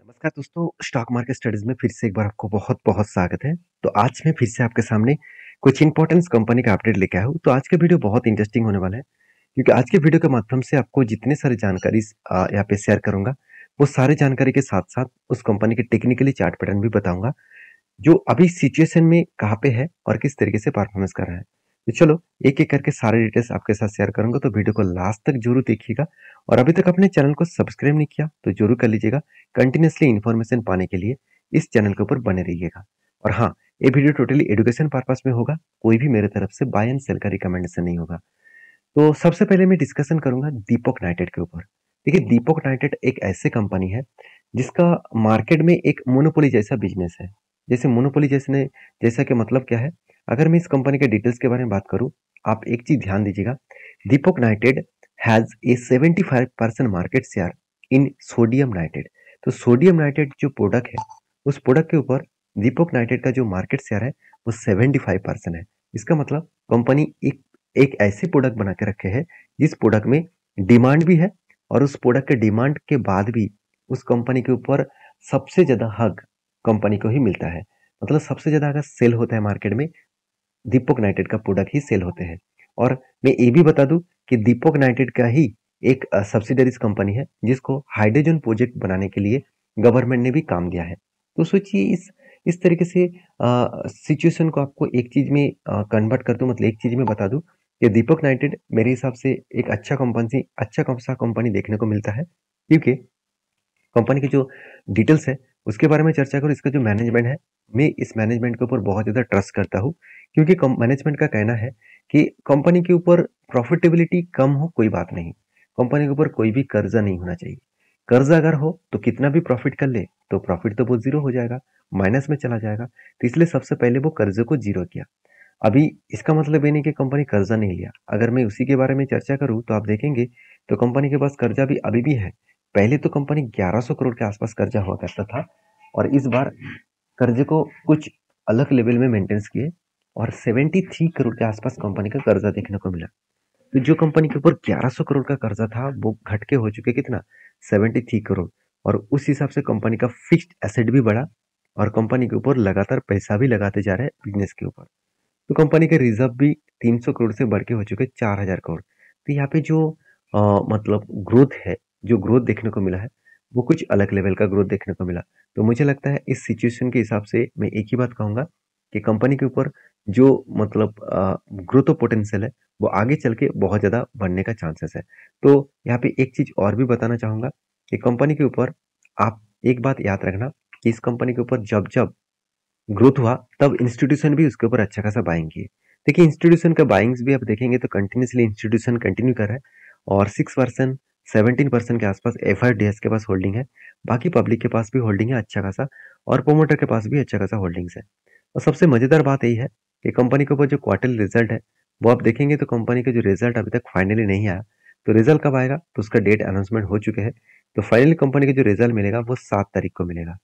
नमस्कार दोस्तों, stock market studies में फिर से एक बार आपको बहुत-बहुत स्वागत है। तो आज मैं फिर से आपके सामने कुछ इंपॉर्टेंस कंपनी का अपडेट लेके आया हूँ। तो आज का वीडियो बहुत इंटरेस्टिंग होने वाला है, क्योंकि आज के वीडियो के माध्यम से आपको जितने सारे जानकारी यहाँ पे शेयर करूँगा, वो सारी जानकारी के साथ-साथ उस कंपनी के टेक्निकली चार्ट पैटर्न भी बताऊँगा, जो अभी सिचुएशन में कहाँ पे है और किस तरीके से परफॉर्मेंस कर रहा है। तो चलो एक-एक करके सारे डिटेल्स आपके साथ शेयर करूँगा, तो वीडियो को लास्ट तक ज़रूर देखिएगा और अभी तक अपने चैनल को सब्सक्राइब नहीं किया, तो ज़रूर कर लीजिएगा। कंटिन्यूअसली इन्फॉर्मेशन पाने के लिए इस चैनल के ऊपर बने रहिएगा। और हाँ, ये वीडियो टोटली एजुकेशन पर्पस में होगा, कोई भी मेरे तरफ से बाय एंड सेल का रिकमेंडेशन नहीं होगा। तो सबसे पहले मैं डिस्कशन करूँगा दीपक नाइट्रेट के ऊपर। देखिए, दीपक नाइट्रेट एक ऐसी कंपनी है, जिसका मार्केट में एक मोनोपोली जैसा बिज़नेस है। जैसे मोनोपोली जैसा कि मतलब क्या है? अगर मैं इस कंपनी के डिटेल्स के बारे में बात करूँ, आप एक चीज़ ध्यान दीजिएगा, Deepak nitrate has a 75% market share in sodium nitrate. तो सोडियम नाइट्रेट जो प्रोडक्ट है, उस प्रोडक्ट के ऊपर दीपक नाइट्रेट का जो मार्केट शेयर है, वो 75% है। इसका मतलब कंपनी एक एक ऐसे प्रोडक्ट बना के रखे हैं, जिस प्रोडक्ट में डिमांड भी है और उस प्रोडक्ट के डिमांड के बाद भी उस कंपनी के ऊपर सबसे ज़्यादा हक कंपनी को ही मिलता है। मतलब सबसे ज़्यादा अगर सेल होता है मार्केट में, दीपक नाइट्रेट का प्रोडक्ट ही सेल होते हैं। और मैं ये भी बता दूं कि दीपक नाइट्रेट का ही एक सब्सिडरीज कंपनी है, जिसको हाइड्रोजन प्रोजेक्ट बनाने के लिए गवर्नमेंट ने भी काम दिया है। तो सोचिए, इस तरीके से सिचुएशन को आपको एक चीज में कन्वर्ट कर दूं, मतलब एक चीज में बता दूं कि दीपक नाइट्रेट मेरे हिसाब से एक अच्छा कौन सा कंपनी देखने को मिलता है, क्योंकि कंपनी की जो डिटेल्स है उसके बारे में चर्चा करूँ। इसका जो मैनेजमेंट है, मैं इस मैनेजमेंट के ऊपर बहुत ज़्यादा ट्रस्ट करता हूँ, क्योंकि मैनेजमेंट का कहना है कि कंपनी के ऊपर प्रॉफिटेबिलिटी कम हो कोई बात नहीं, कंपनी के ऊपर कोई भी कर्जा नहीं होना चाहिए। कर्जा अगर हो तो कितना भी प्रॉफिट कर ले तो प्रॉफिट तो वो जीरो हो जाएगा, माइनस में चला जाएगा। तो इसलिए सबसे पहले वो कर्जे को जीरो किया। अभी इसका मतलब ये नहीं कि कंपनी कर्जा नहीं लिया। अगर मैं उसी के बारे में चर्चा करूँ तो आप देखेंगे तो कंपनी के पास कर्जा भी अभी भी है। पहले तो कंपनी 1100 करोड़ के आसपास कर्जा हुआ करता था, और इस बार कर्जे को कुछ अलग लेवल में मेंटेन किए और 73 करोड़ के आसपास कंपनी का कर्जा देखने को मिला। तो जो कंपनी के ऊपर 1100 करोड़ का कर्जा था, वो घट के हो चुके कितना, 73 करोड़। और उस हिसाब से कंपनी का फिक्स्ड एसेट भी बढ़ा और कंपनी के ऊपर लगातार पैसा भी लगाते जा रहे हैं बिजनेस के ऊपर। तो कंपनी के रिजर्व भी 300 करोड़ से बढ़ के हो चुके 4000 करोड़। तो यहाँ पे जो अ, मतलब ग्रोथ है, जो ग्रोथ देखने को मिला है, वो कुछ अलग लेवल का ग्रोथ देखने को मिला। तो मुझे लगता है इस सिचुएशन के हिसाब से मैं एक ही बात कहूँगा कि कंपनी के ऊपर जो मतलब ग्रोथ पोटेंशियल है, वो आगे चल के बहुत ज़्यादा बढ़ने का चांसेस है। तो यहाँ पे एक चीज़ और भी बताना चाहूँगा कि कंपनी के ऊपर आप एक बात याद रखना कि इस कंपनी के ऊपर जब जब ग्रोथ हुआ, तब इंस्टीट्यूशन भी उसके ऊपर अच्छा खासा बाइंग किए। देखिए, इंस्टीट्यूशन का बाइंग्स भी आप देखेंगे तो कंटिन्यूसली इंस्टीट्यूशन कंटिन्यू कर रहा है, और 6% 17% के आसपास एफआईडीएस के पास होल्डिंग है। बाकी पब्लिक के पास भी होल्डिंग है अच्छा खासा, और प्रोमोटर के पास भी अच्छा खासा होल्डिंग्स है। और सबसे मजेदार बात यही है कि कंपनी के ऊपर जो क्वार्टरली रिजल्ट है, वो आप देखेंगे तो कंपनी का जो रिजल्ट अभी तक फाइनली नहीं आया। तो रिजल्ट कब आएगा, तो उसका डेट अनाउंसमेंट हो चुके हैं। तो फाइनली कंपनी का जो रिजल्ट मिलेगा वो 7 तारीख को मिलेगा।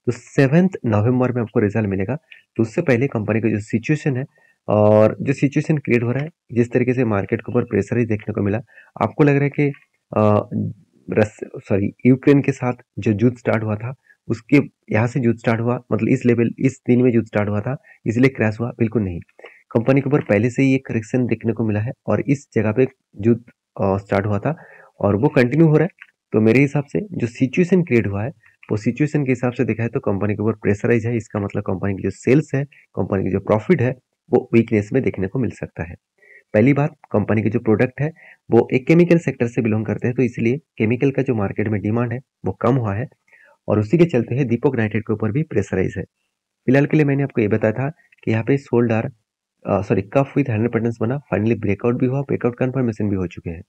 तो 7 नवंबर में आपको रिजल्ट मिलेगा। तो उससे पहले कंपनी का जो सिचुएशन है और जो सिचुएशन क्रिएट हो रहा है, जिस तरीके से मार्केट के ऊपर प्रेशर ही देखने को मिला, आपको लग रहा है कि यूक्रेन के साथ जो युद्ध स्टार्ट हुआ था, उसके यहाँ से युद्ध स्टार्ट हुआ, मतलब इस दिन में युद्ध स्टार्ट हुआ था, इसलिए क्रैश हुआ? बिल्कुल नहीं। कंपनी के ऊपर पहले से ही एक करेक्शन देखने को मिला है, और इस जगह पे युद्ध स्टार्ट हुआ था और वो कंटिन्यू हो रहा है। तो मेरे हिसाब से जो सिचुएशन क्रिएट हुआ है, वो सिचुएशन के हिसाब से देखा है तो कंपनी के ऊपर प्रेशराइज है। इसका मतलब कंपनी की जो सेल्स है, कंपनी की जो प्रॉफिट है, वो वीकनेस में देखने को मिल सकता है। पहली बात, कंपनी के जो प्रोडक्ट है वो एक केमिकल सेक्टर से बिलोंग करते हैं, तो इसलिए केमिकल का जो मार्केट में डिमांड है वो कम हुआ है, और उसी के चलते है दीपक नाइट्रेट के ऊपर भी प्रेशराइज है। फिलहाल के लिए मैंने आपको ये बताया था कि यहाँ पे सोल्ड आर कफ विद 100% बना, फाइनली ब्रेकआउट भी हुआ, ब्रेकआउट कंफर्मेशन भी हो चुके हैं।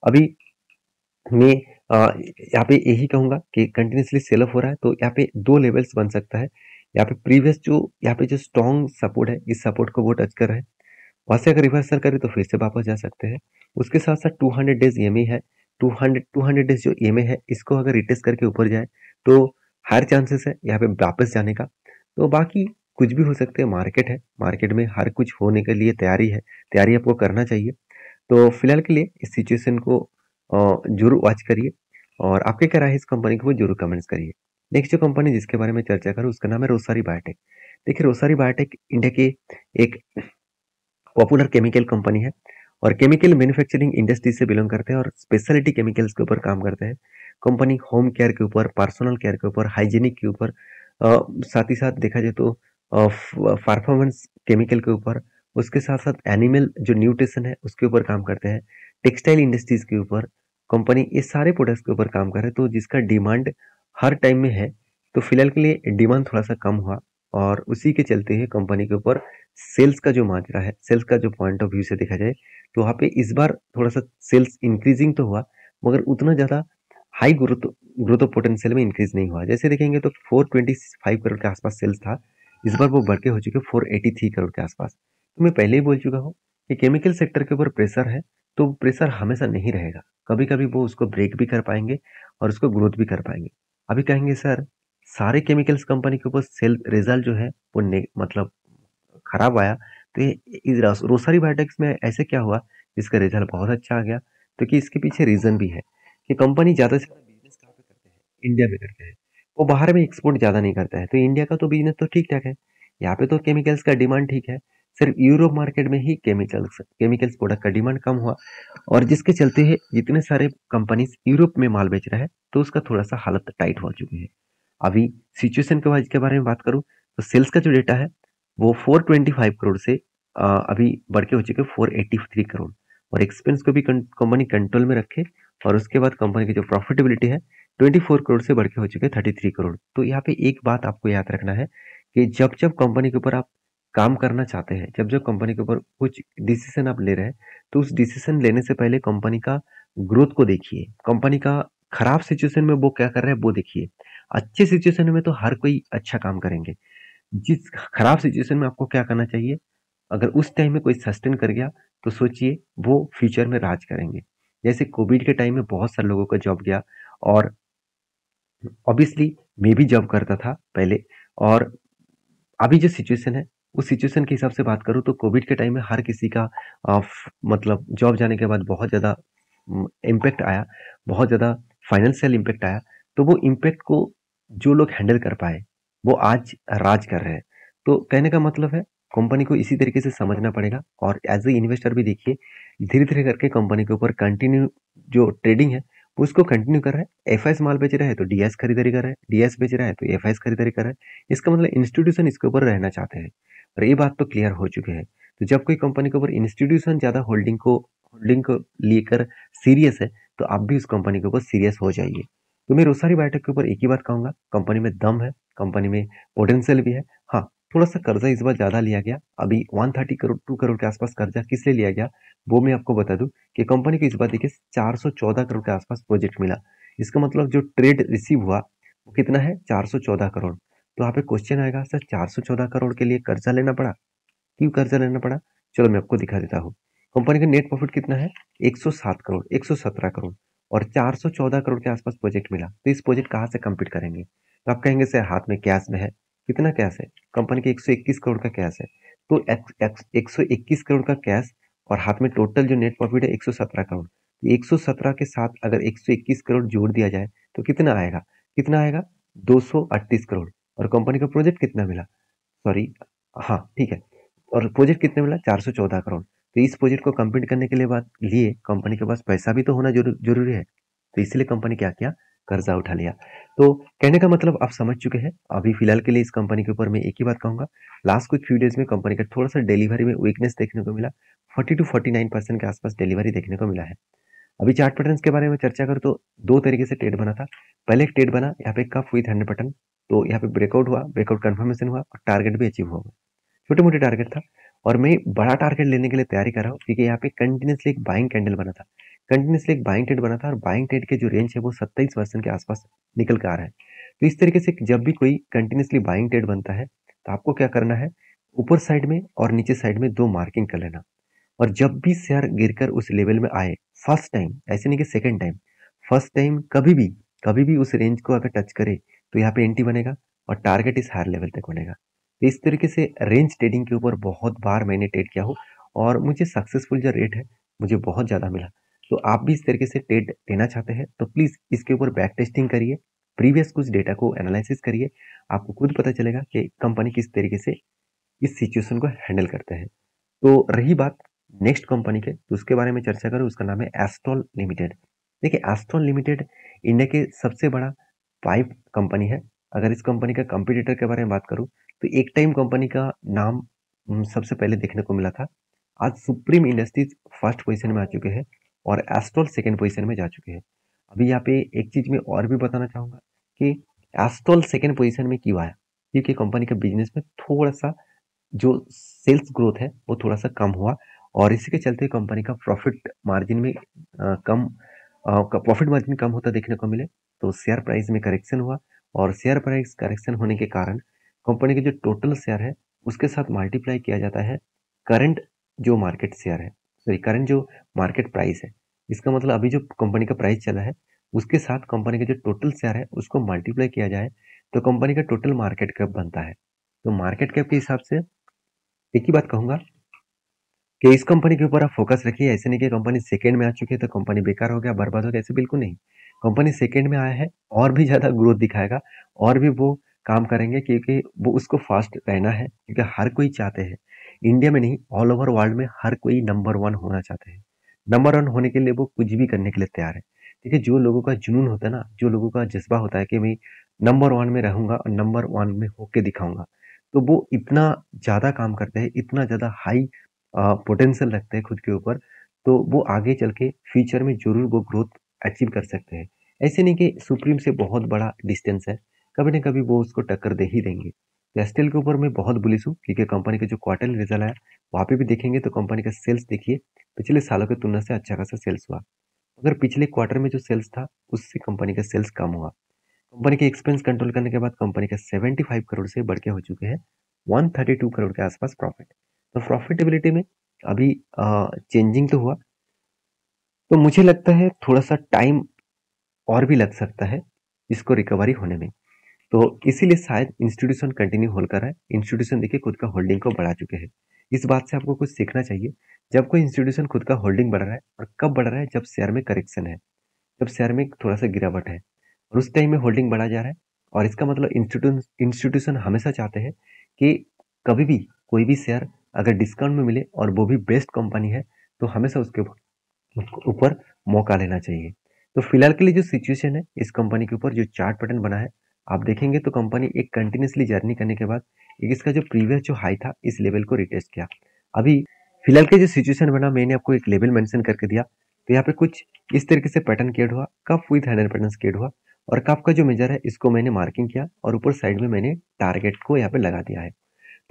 अभी मैं यहाँ पे यही कहूंगा कि कंटिन्यूसली सेल ऑफ हो रहा है, तो यहाँ पे दो लेवल्स बन सकता है। यहाँ पे प्रीवियस जो यहाँ पे जो स्ट्रॉन्ग सपोर्ट है, इस सपोर्ट को वो टच कर रहे हैं। वहां से अगर रिवर्सल करे तो फिर से वापस जा सकते हैं। उसके साथ साथ 200 डेज ईएमए है। 200 डेज जो ईएमए है, इसको अगर रिटेस्ट करके ऊपर जाए तो हायर चांसेस है यहाँ पे वापस जाने का। तो बाकी कुछ भी हो सकते हैं, मार्केट है, मार्केट में हर कुछ होने के लिए तैयारी है, तैयारी आपको करना चाहिए। तो फिलहाल के लिए इस सिचुएशन को जरूर वॉच करिए, और आपके क्या राय है इस कंपनी को वो जरूर कमेंट्स करिए। नेक्स्ट जो कंपनी जिसके बारे में चर्चा करूँ उसका नाम है रोसारी बायोटेक। देखिए रोसारी बायोटेक इंडिया की एक पॉपुलर केमिकल कंपनी है और केमिकल मैन्युफैक्चरिंग इंडस्ट्री से बिलोंग करते हैं और स्पेशलिटी केमिकल्स के ऊपर काम करते हैं। कंपनी होम केयर के ऊपर, पर्सनल केयर के ऊपर, हाइजीनिक के ऊपर, साथ ही साथ देखा जाए तो परफॉर्मेंस केमिकल के ऊपर, उसके साथ साथ एनिमल जो न्यूट्रिशन है उसके ऊपर काम करते हैं, टेक्सटाइल इंडस्ट्रीज के ऊपर कंपनी ये सारे प्रोडक्ट्स के ऊपर काम कर रहे हैं। तो जिसका डिमांड हर टाइम में है, तो फिलहाल के लिए डिमांड थोड़ा सा कम हुआ और उसी के चलते ही कंपनी के ऊपर सेल्स का जो माजरा है, सेल्स का जो पॉइंट ऑफ व्यू से देखा जाए तो वहाँ पे इस बार थोड़ा सा सेल्स इंक्रीजिंग तो हुआ, मगर उतना ज़्यादा high growth growth of potential में इंक्रीज नहीं हुआ। जैसे देखेंगे तो 425 करोड़ के आसपास सेल्स था, इस बार वो बढ़ के हो चुके 483 करोड़ के आसपास। तो मैं पहले ही बोल चुका हूँ कि केमिकल सेक्टर के ऊपर प्रेशर है, तो प्रेशर हमेशा नहीं रहेगा, कभी कभी वो उसको ब्रेक भी कर पाएंगे और उसको ग्रोथ भी कर पाएंगे। अभी कहेंगे सर सारे केमिकल्स कंपनी के ऊपर सेल रिजल्ट जो है वो मतलब खराब आया, तो ये रोसरी बायोटेक्स में ऐसे क्या हुआ जिसका रिजल्ट बहुत अच्छा आ गया? तो कि इसके पीछे रीजन भी है कि कंपनी ज्यादा से ज्यादा बिजनेस कहाँ पे करते हैं, इंडिया में करते हैं। वो बाहर में एक्सपोर्ट ज्यादा नहीं करता है, तो इंडिया का तो बिजनेस तो ठीक ठाक है, यहाँ पे तो केमिकल्स का डिमांड ठीक है। सिर्फ यूरोप मार्केट में ही केमिकल्स प्रोडक्ट का डिमांड कम हुआ और जिसके चलते है जितने सारे कंपनीज यूरोप में माल बेच रहा है तो उसका थोड़ा सा हालत टाइट हो चुकी है। अभी सिचुएशन के बारे में बात करूं तो सेल्स का जो डेटा है वो 425 करोड़ से अभी बढ़ के हो चुके 483 करोड़, और एक्सपेंस को भी कंपनी कंट्रोल में रखे और उसके बाद कंपनी की जो प्रॉफिटेबिलिटी है 24 करोड़ से बढ़ के हो चुके 33 करोड़। तो यहाँ पे एक बात आपको याद रखना है कि जब जब कंपनी के ऊपर आप काम करना चाहते हैं, जब जब कंपनी के ऊपर कुछ डिसीजन आप ले रहे हैं, तो उस डिसीजन लेने से पहले कंपनी का ग्रोथ को देखिए, कंपनी का खराब सिचुएशन में वो क्या कर रहा है वो देखिए। अच्छे सिचुएशन में तो हर कोई अच्छा काम करेंगे, जिस खराब सिचुएशन में आपको क्या करना चाहिए, अगर उस टाइम में कोई सस्टेन कर गया तो सोचिए वो फ्यूचर में राज करेंगे। जैसे कोविड के टाइम में बहुत सारे लोगों का जॉब गया, और ऑब्वियसली मैं भी जॉब करता था पहले, और अभी जो सिचुएशन है उस सिचुएशन के हिसाब से बात करूँ तो कोविड के टाइम में हर किसी का मतलब जॉब जाने के बाद बहुत ज़्यादा इम्पैक्ट आया, बहुत ज़्यादा फाइनेंशियल इम्पैक्ट आया। तो वो इम्पैक्ट को जो लोग हैंडल कर पाए वो आज राज कर रहे हैं। तो कहने का मतलब है कंपनी को इसी तरीके से समझना पड़ेगा, और एज ए इन्वेस्टर भी देखिए धीरे धीरे करके कंपनी के ऊपर कंटिन्यू जो ट्रेडिंग है वो उसको कंटिन्यू कर रहा है। एफ माल बेच रहा है तो डी खरीदारी कर रहा है, डी बेच रहा है तो एफ खरीदारी कर रहा है। इसका मतलब इंस्टीट्यूशन इसके ऊपर रहना चाहते हैं, और ये बात तो क्लियर हो चुके हैं। तो जब कोई कंपनी के ऊपर इंस्टीट्यूशन ज्यादा होल्डिंग को लेकर सीरियस है, तो आप भी उस कंपनी के ऊपर सीरियस हो जाइए। तो मैं रोसारी बायोटेक के ऊपर एक ही बात कहूंगा, कंपनी में दम है, कंपनी में पोटेंशियल भी है। हाँ, थोड़ा सा कर्जा इस बार ज्यादा लिया गया, अभी 130 करोड़ 2 करोड़ के आसपास कर्जा किस लिए लिया गया वो मैं आपको बता दूं कि कंपनी को इस बार देखिए 414 करोड़ के आसपास प्रोजेक्ट मिला। इसका मतलब जो ट्रेड रिसीव हुआ वो कितना है, 414 करोड़। तो यहाँ पे क्वेश्चन आएगा सर 414 करोड़ के लिए कर्जा लेना पड़ा, क्यों कर्जा लेना पड़ा? चलो मैं आपको दिखा देता हूँ। कंपनी का नेट प्रॉफिट कितना है, 107 करोड़, 117 करोड़, और 414 करोड़ के आसपास प्रोजेक्ट मिला। तो इस प्रोजेक्ट कहाँ से कंप्लीट करेंगे? तो आप कहेंगे सर हाथ में कैश में है। कितना कैश है? कंपनी के 121 करोड़ का कैश है। तो 121 करोड़ का कैश और हाथ में टोटल जो नेट प्रॉफिट है 117 करोड़। 117 के साथ अगर 121 करोड़ जोड़ दिया जाए तो कितना आएगा? कितना आएगा? 238 करोड़। और कंपनी का प्रोजेक्ट कितना मिला, सॉरी, हाँ ठीक है, और प्रोजेक्ट कितने मिला, 414 करोड़। तो इस प्रोजेक्ट को कंप्लीट करने के लिए कंपनी के पास पैसा भी तो होना जरूरी है। तो इसलिए कंपनी क्या किया, कर्जा उठा लिया। तो कहने का मतलब आप समझ चुके हैं। अभी फिलहाल के लिए इस कंपनी के ऊपर मैं एक ही बात कहूंगा, लास्ट कुछ फ्यू डेज में कंपनी का थोड़ा सा डिलीवरी में वीकनेस देखने को मिला, 40 to 49% के आसपास डिलीवरी देखने को मिला है। अभी चार्ट पैटर्न्स के बारे में चर्चा करूँ तो दो तरीके से ट्रेड बना था। पहले एक ट्रेड बना यहाँ पे कप विथ 100 बटन, तो यहाँ पे ब्रेकआउट हुआ, ब्रेकआउट कंफर्मेशन हुआ और टारगेट भी अचीव हुआ। छोटे मोटे टारगेट था, और मैं बड़ा टारगेट लेने के लिए तैयारी कर रहा हूँ क्योंकि यहाँ पे कंटिन्यूसली एक बाइंग कैंडल बना था, कंटिन्यूसली एक बाइंग ट्रेड बना था, और बाइंग ट्रेड के जो रेंज है वो 27% के आसपास निकल के आ रहा है। तो इस तरीके से जब भी कोई कंटिन्यूसली बाइंग ट्रेड बनता है तो आपको क्या करना है, ऊपर साइड में और नीचे साइड में दो मार्किंग कर लेना। और जब भी शेयर गिरकर उस लेवल में आए फर्स्ट टाइम, ऐसे नहीं कि सेकेंड टाइम, फर्स्ट टाइम कभी भी उस रेंज को अगर टच करे तो यहाँ पे एंट्री बनेगा और टारगेट इस हायर लेवल तक बनेगा। तो इस तरीके से रेंज ट्रेडिंग के ऊपर बहुत बार मैंने ट्रेड किया हूँ, और मुझे सक्सेसफुल जो रेट है मुझे बहुत ज़्यादा मिला। तो आप भी इस तरीके से ट्रेड लेना चाहते हैं तो प्लीज़ इसके ऊपर बैक टेस्टिंग करिए, प्रीवियस कुछ डेटा को एनालिसिस करिए, आपको खुद पता चलेगा कि कंपनी किस तरीके से इस सिचुएशन को हैंडल करते हैं। तो रही बात नेक्स्ट कंपनी के, तो उसके बारे में चर्चा करें। उसका नाम है एस्ट्रॉल लिमिटेड। देखिए एस्ट्रॉल लिमिटेड इंडिया के सबसे बड़ा पाइप कंपनी है। अगर इस कंपनी का कंपटीटर के बारे में बात करूं तो एक टाइम कंपनी का नाम सबसे पहले देखने को मिला था। आज सुप्रीम इंडस्ट्रीज फर्स्ट पोजीशन में आ चुके हैं और एस्ट्रॉल सेकंड पोजीशन में जा चुके हैं। अभी यहाँ पे एक चीज मैं और भी बताना चाहूंगा कि एस्ट्रॉल सेकंड पोजीशन में क्यों आया, क्योंकि कंपनी का बिजनेस में थोड़ा सा जो सेल्स ग्रोथ है वो थोड़ा सा कम हुआ और इसी के चलते कंपनी का प्रॉफिट मार्जिन में प्रॉफिट मार्जिन कम होता देखने को मिले। तो शेयर प्राइस में करेक्शन हुआ और शेयर प्राइस करेक्शन होने के कारण कंपनी के जो टोटल शेयर है उसके साथ मल्टीप्लाई किया जाता है करंट जो मार्केट शेयर है, सॉरी करंट जो मार्केट प्राइस है। इसका मतलब अभी जो कंपनी का प्राइस चला है उसके साथ कंपनी का जो टोटल शेयर है उसको मल्टीप्लाई किया जाए तो कंपनी का टोटल मार्केट कैप बनता है। तो मार्केट कैप के हिसाब से एक ही बात कहूंगा कि इस कंपनी के ऊपर आप फोकस रखिए। ऐसे नहीं कि कंपनी सेकंड में आ चुकी है तो कंपनी बेकार हो गया, बर्बाद हो गया, ऐसे बिल्कुल नहीं। कंपनी सेकंड में आया है और भी ज्यादा ग्रोथ दिखाएगा और भी वो काम करेंगे क्योंकि वो उसको फास्ट रहना है, क्योंकि हर कोई चाहते हैं, इंडिया में नहीं ऑल ओवर वर्ल्ड में हर कोई नंबर वन होना चाहते हैं। नंबर वन होने के लिए वो कुछ भी करने के लिए तैयार है। देखिए जो लोगों का जुनून होता है ना, जो लोगों का जज्बा होता है कि मैं नंबर वन में रहूंगा और नंबर वन में होके दिखाऊंगा, तो वो इतना ज्यादा काम करते हैं, इतना ज्यादा हाई पोटेंशियल रखते हैं खुद के ऊपर, तो वो आगे चल के फ्यूचर में जरूर वो ग्रोथ अचीव कर सकते हैं। ऐसे नहीं कि सुप्रीम से बहुत बड़ा डिस्टेंस है, कभी ना कभी वो उसको टक्कर दे ही देंगे। तो एस्टेल के ऊपर मैं बहुत बुलिश हूँ क्योंकि कंपनी का जो क्वार्टरली रिजल्ट आया वहाँ पे भी देखेंगे तो कंपनी का सेल्स देखिए पिछले सालों की तुलना से अच्छा खासा सेल्स हुआ। अगर पिछले क्वार्टर में जो सेल्स था उससे कंपनी का सेल्स कम हुआ। कंपनी के एक्सपेंस कंट्रोल करने के बाद कंपनी का 75 करोड़ से बढ़ के हो चुके हैं 132 करोड़ के आसपास प्रॉफिट। तो प्रॉफिटेबिलिटी में अभी चेंजिंग तो हुआ, तो मुझे लगता है थोड़ा सा टाइम और भी लग सकता है इसको रिकवरी होने में। तो इसीलिए शायद इंस्टीट्यूशन कंटिन्यू होल्ड कर रहा है। इंस्टीट्यूशन देखिए खुद का होल्डिंग को बढ़ा चुके हैं। इस बात से आपको कुछ सीखना चाहिए। जब कोई इंस्टीट्यूशन खुद का होल्डिंग बढ़ रहा है, और कब बढ़ रहा है, जब शेयर में करेक्शन है, जब शेयर में थोड़ा सा गिरावट है और उस टाइम में होल्डिंग बढ़ा जा रहा है। और इसका मतलब इंस्टीट्यूशन हमेशा चाहते हैं कि कभी भी कोई भी शेयर अगर डिस्काउंट में मिले और वो भी बेस्ट कंपनी है तो हमेशा उसके ऊपर मौका लेना चाहिए। तो फिलहाल के लिए जो सिचुएशन है इस कंपनी के ऊपर जो चार्ट पैटर्न बना है आप देखेंगे तो कंपनी एक कंटिन्यूसली जर्नी करने के बाद एक इसका जो प्रीवियस जो हाई था इस लेवल को रिटेस्ट किया। अभी फिलहाल के जो सिचुएशन बना मैंने आपको एक लेवल मेंशन करके दिया, तो यहाँ पे कुछ इस तरीके से पैटर्न क्रिएट हुआ, कप विद 100 पैटर्न क्रिएट हुआ और कप का जो मेजर है इसको मैंने मार्किंग किया और ऊपर साइड में मैंने टारगेट को यहाँ पे लगा दिया है।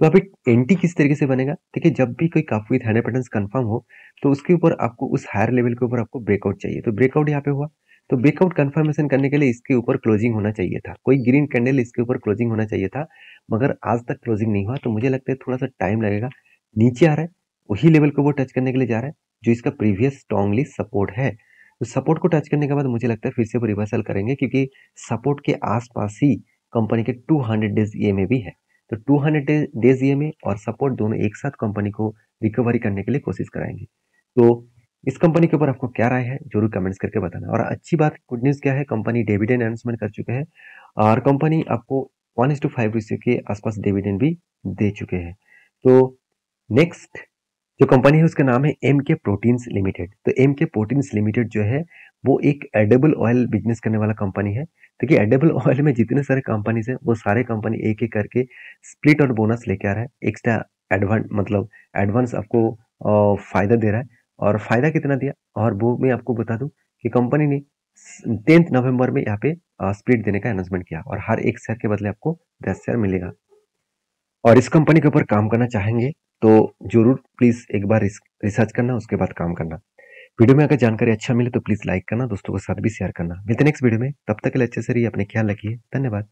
तो अभी एंटी किस तरीके से बनेगा, देखिए जब भी कोई कप विद 100 पैटर्न कंफर्म हो तो उसके ऊपर आपको उस हायर लेवल के ऊपर आपको ब्रेकआउट चाहिए। तो ब्रेकआउट यहाँ पे हुआ, तो ब्रेकआउट कंफर्मेशन करने के लिए इसके ऊपर क्लोजिंग होना चाहिए था, कोई ग्रीन कैंडल इसके ऊपर क्लोजिंग होना चाहिए था, मगर आज तक क्लोजिंग नहीं हुआ। तो मुझे लगता है थोड़ा सा टाइम लगेगा। नीचे आ रहा है, वही लेवल को वो टच करने के लिए जा रहा है जो इसका प्रीवियस स्ट्रांगली सपोर्ट है। तो सपोर्ट को टच करने के बाद मुझे लगता है फिर से वो रिवर्सल करेंगे क्योंकि सपोर्ट के आसपास ही कंपनी के 200 डेज ईएमए भी है। तो 200 डेज ईएमए और सपोर्ट दोनों एक साथ कंपनी को रिकवरी करने के लिए कोशिश कराएंगे। तो इस कंपनी के ऊपर आपको क्या राय है जरूर कमेंट्स करके बताना। और अच्छी बात गुड न्यूज़ क्या है, कंपनी डिविडेंड अनाउंसमेंट कर चुके हैं और कंपनी आपको 1:5 रेशियो के आसपास डिविडेंड भी दे चुके हैं। तो नेक्स्ट जो कंपनी है उसका नाम है एम के प्रोटीन्स लिमिटेड। तो एम के प्रोटीन्स लिमिटेड जो है वो एक एडेबल ऑयल बिजनेस करने वाला कंपनी है। देखिए एडेबल ऑयल में जितने सारे कंपनीज है वो सारे कंपनी एक एक करके स्प्लिट और बोनस लेके आ रहा है, एक्स्ट्रा एडवांस मतलब एडवांस आपको फायदा दे रहा है। और फायदा कितना दिया और वो मैं आपको बता दूं कि कंपनी ने 10 नवंबर में यहाँ पे स्प्लिट देने का अनाउंसमेंट किया और हर एक शेयर के बदले आपको 10 शेयर मिलेगा। और इस कंपनी के ऊपर काम करना चाहेंगे तो जरूर प्लीज एक बार रिसर्च करना उसके बाद काम करना। वीडियो में अगर जानकारी अच्छा मिले तो प्लीज लाइक करना, दोस्तों के साथ भी शेयर करना। मिलते हैं नेक्स्ट वीडियो में, तब तक के लिए अच्छे से रहिए, अपने ख्याल रखिए, धन्यवाद।